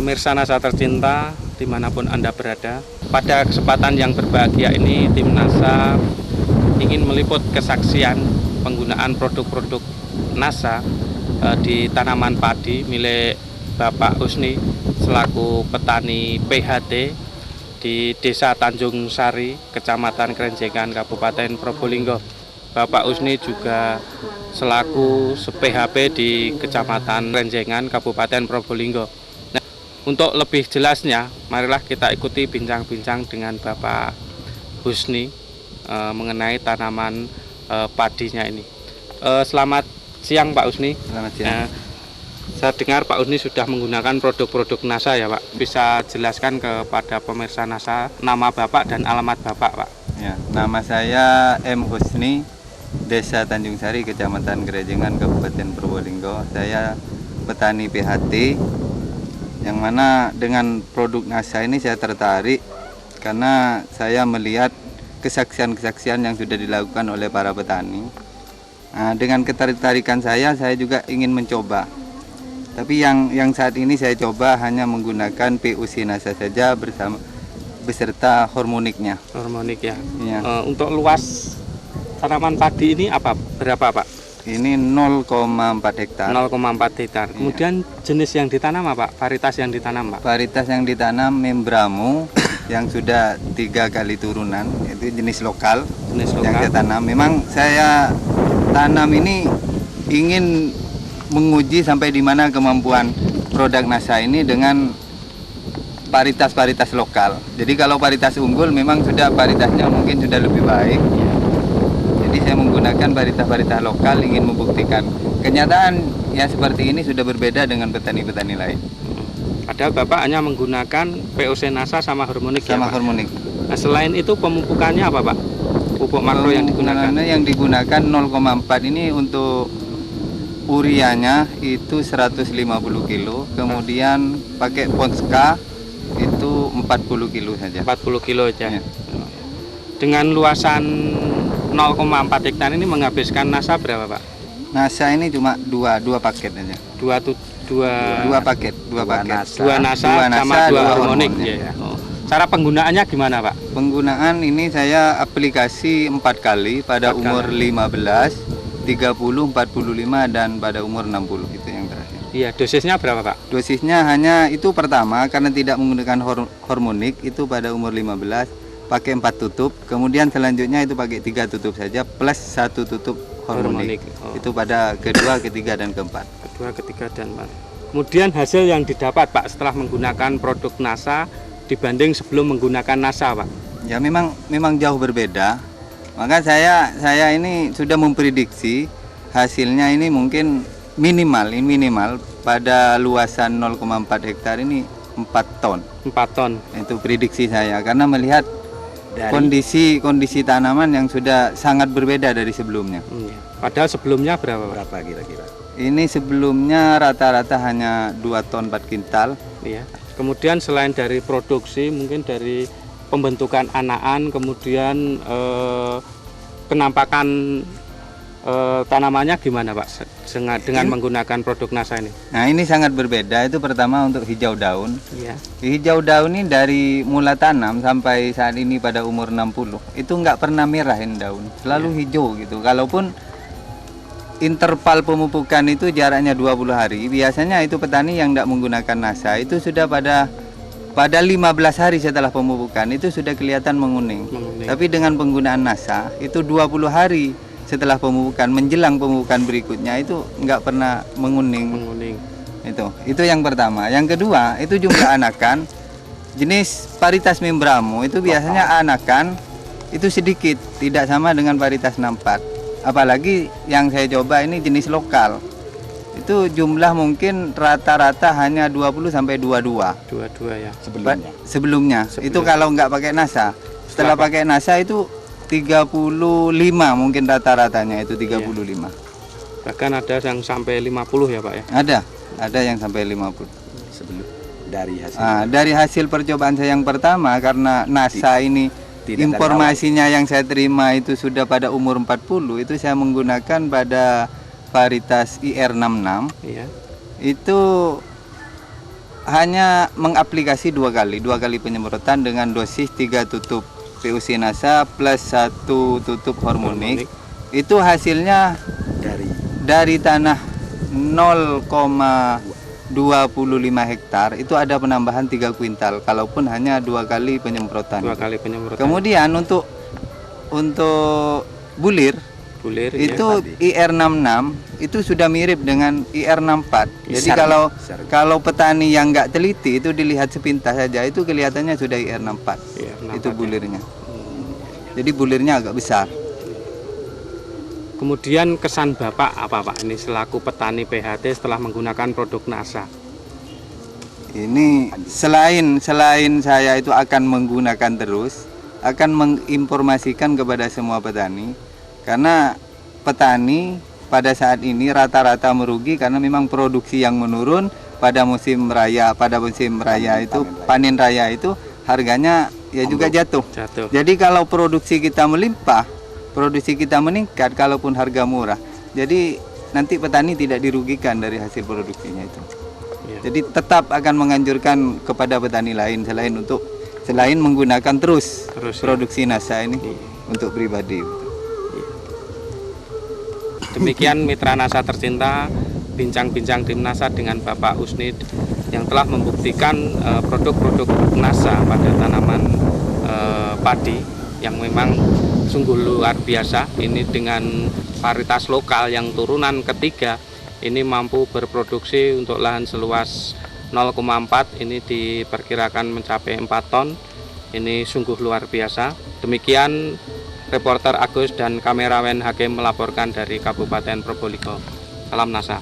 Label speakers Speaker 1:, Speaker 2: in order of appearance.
Speaker 1: Pemirsa NASA tercinta dimanapun Anda berada, pada kesempatan yang berbahagia ini tim NASA ingin meliput kesaksian penggunaan produk-produk NASA di tanaman padi milik Bapak Husni selaku petani PHT di Desa Tanjung Sari, Kecamatan Krenjengan, Kabupaten Probolinggo. Bapak Husni juga selaku PHP di Kecamatan Krenjengan, Kabupaten Probolinggo. Nah, untuk lebih jelasnya, marilah kita ikuti bincang-bincang dengan Bapak Husni mengenai tanaman padinya ini. Selamat siang Pak Husni.
Speaker 2: Selamat siang.
Speaker 1: Saya dengar Pak Husni sudah menggunakan produk-produk NASA ya Pak. Bisa jelaskan kepada pemirsa NASA nama Bapak dan alamat Bapak Pak.
Speaker 2: Ya, nama saya M. Husni, Desa Tanjung Sari, Kecamatan Krenjengan, Kabupaten Probolinggo. Saya petani PHT, yang mana dengan produk NASA ini saya tertarik karena saya melihat kesaksian-kesaksian yang sudah dilakukan oleh para petani. Nah, dengan ketertarikan saya juga ingin mencoba. Tapi yang saat ini saya coba hanya menggunakan PUC NASA saja beserta hormoniknya.
Speaker 1: Hormonik ya.
Speaker 2: Ya.
Speaker 1: Untuk luas tanaman padi ini berapa Pak?
Speaker 2: Ini 0,4 hektar.
Speaker 1: 0,4 hektar.
Speaker 2: Iya.
Speaker 1: Kemudian jenis yang ditanam apa? Varietas yang ditanam Pak?
Speaker 2: Varietas yang ditanam Membramo yang sudah 3 kali turunan, itu jenis lokal.
Speaker 1: Jenis
Speaker 2: Yang
Speaker 1: lokal.
Speaker 2: saya tanam. Memang saya tanam ini ingin menguji sampai di mana kemampuan produk NASA ini dengan varietas-varietas lokal. Jadi kalau varietas unggul memang sudah varietasnya mungkin sudah lebih baik. Jadi saya menggunakan varietas-varietas lokal ingin membuktikan. Kenyataan yang seperti ini sudah berbeda dengan petani-petani lain.
Speaker 1: Padahal Bapak hanya menggunakan POC NASA sama hormonik
Speaker 2: Sama
Speaker 1: ya Pak?
Speaker 2: hormonik.
Speaker 1: Nah, selain itu pemupukannya apa Pak? Pupuk makro yang digunakan?
Speaker 2: Yang digunakan 0,4 ini untuk urianya itu 150 kilo. Kemudian pakai Ponska itu 40 kilo saja.
Speaker 1: 40 kilo aja.
Speaker 2: Ya.
Speaker 1: Dengan luasan 0,4 hektar ini menghabiskan NASA berapa Pak?
Speaker 2: NASA ini cuma dua paket aja. Dua paket.
Speaker 1: Dua NASA sama dua hormonik. Ya. Cara penggunaannya gimana Pak?
Speaker 2: Penggunaan ini saya aplikasi 4 kali pada umur 15, 30, 45 dan pada umur 60 itu yang terakhir.
Speaker 1: Iya, dosisnya berapa Pak?
Speaker 2: Dosisnya hanya itu pertama karena tidak menggunakan hormonik itu pada umur 15 pakai 4 tutup, kemudian selanjutnya itu pakai 3 tutup saja plus 1 tutup hormonik.
Speaker 1: Oh.
Speaker 2: Itu pada kedua, ketiga dan keempat.
Speaker 1: Kedua, ketiga dan keempat. Kemudian hasil yang didapat Pak setelah menggunakan produk NASA dibanding sebelum menggunakan NASA Pak?
Speaker 2: Ya memang jauh berbeda. Maka saya ini sudah memprediksi hasilnya ini mungkin minimal pada luasan 0,4 hektar ini 4 ton.
Speaker 1: 4 ton.
Speaker 2: Itu prediksi saya karena melihat kondisi tanaman yang sudah sangat berbeda dari sebelumnya.
Speaker 1: Padahal sebelumnya berapa
Speaker 3: kira-kira?
Speaker 2: Ini sebelumnya rata-rata hanya 2 ton 4 kintal.
Speaker 1: Iya. Kemudian selain dari produksi, mungkin dari pembentukan anakan, kemudian penampakan tanamannya gimana Pak dengan menggunakan produk NASA ini?
Speaker 2: Nah ini sangat berbeda. Itu pertama untuk hijau daun.
Speaker 1: Iya.
Speaker 2: Hijau daun ini dari mula tanam sampai saat ini pada umur 60 itu nggak pernah merah ini daun, selalu hijau gitu. Kalaupun interval pemupukan itu jaraknya 20 hari, biasanya itu petani yang tidak menggunakan NASA itu sudah pada 15 hari setelah pemupukan itu sudah kelihatan menguning. Tapi dengan penggunaan NASA itu 20 hari setelah pemupukan menjelang pemupukan berikutnya itu nggak pernah menguning. Itu yang pertama. Yang kedua itu jumlah anakan jenis varietas Membramo itu biasanya anakan itu sedikit, tidak sama dengan varietas 64. Apalagi yang saya coba ini jenis lokal. Itu jumlah mungkin rata-rata hanya 20 sampai 22.
Speaker 1: 22 ya.
Speaker 2: Sebelumnya. Itu kalau nggak pakai NASA. Setelah pakai NASA itu 35 mungkin rata-ratanya itu 35.
Speaker 1: Iya. Bahkan ada yang sampai 50 ya Pak ya?
Speaker 2: Ada yang sampai 50.
Speaker 3: Sebelum dari hasil.
Speaker 2: Dari hasil percobaan saya yang pertama karena NASA ini informasinya yang saya terima itu sudah pada umur 40, itu saya menggunakan pada varietas IR66.
Speaker 1: Iya.
Speaker 2: Itu hanya mengaplikasi dua kali penyemprotan dengan dosis 3 tutup PUC NASA plus 1 tutup hormonik. Itu hasilnya dari tanah 0,25 hektar itu ada penambahan 3 kuintal kalaupun hanya 2 kali penyemprotan.
Speaker 1: 2 kali penyemprotan.
Speaker 2: Kemudian untuk bulir itu IR66 itu sudah mirip dengan IR64. Jadi kalau petani yang nggak teliti itu dilihat sepintas saja itu kelihatannya sudah IR64. Itu bulirnya. Jadi bulirnya agak besar.
Speaker 1: Kemudian kesan Bapak apa Pak ini selaku petani PHT setelah menggunakan produk NASA?
Speaker 2: Ini selain saya itu akan menggunakan terus, akan menginformasikan kepada semua petani. Karena petani pada saat ini rata-rata merugi karena memang produksi yang menurun pada musim raya. Pada musim raya itu panen raya itu harganya ya juga jatuh. Jadi kalau produksi kita melimpah, produksi kita meningkat kalaupun harga murah. Jadi nanti petani tidak dirugikan dari hasil produksinya itu. Jadi tetap akan menganjurkan kepada petani lain selain menggunakan terus produksi NASA ini untuk pribadi.
Speaker 1: Demikian mitra NASA tercinta, bincang-bincang tim NASA dengan Bapak Usnid yang telah membuktikan produk-produk NASA pada tanaman padi yang memang sungguh luar biasa. Ini dengan varietas lokal yang turunan ketiga ini mampu berproduksi untuk lahan seluas 0,4, ini diperkirakan mencapai 4 ton. Ini sungguh luar biasa. Demikian reporter Agus dan kameramen Hakim melaporkan dari Kabupaten Probolinggo. Salam NASA.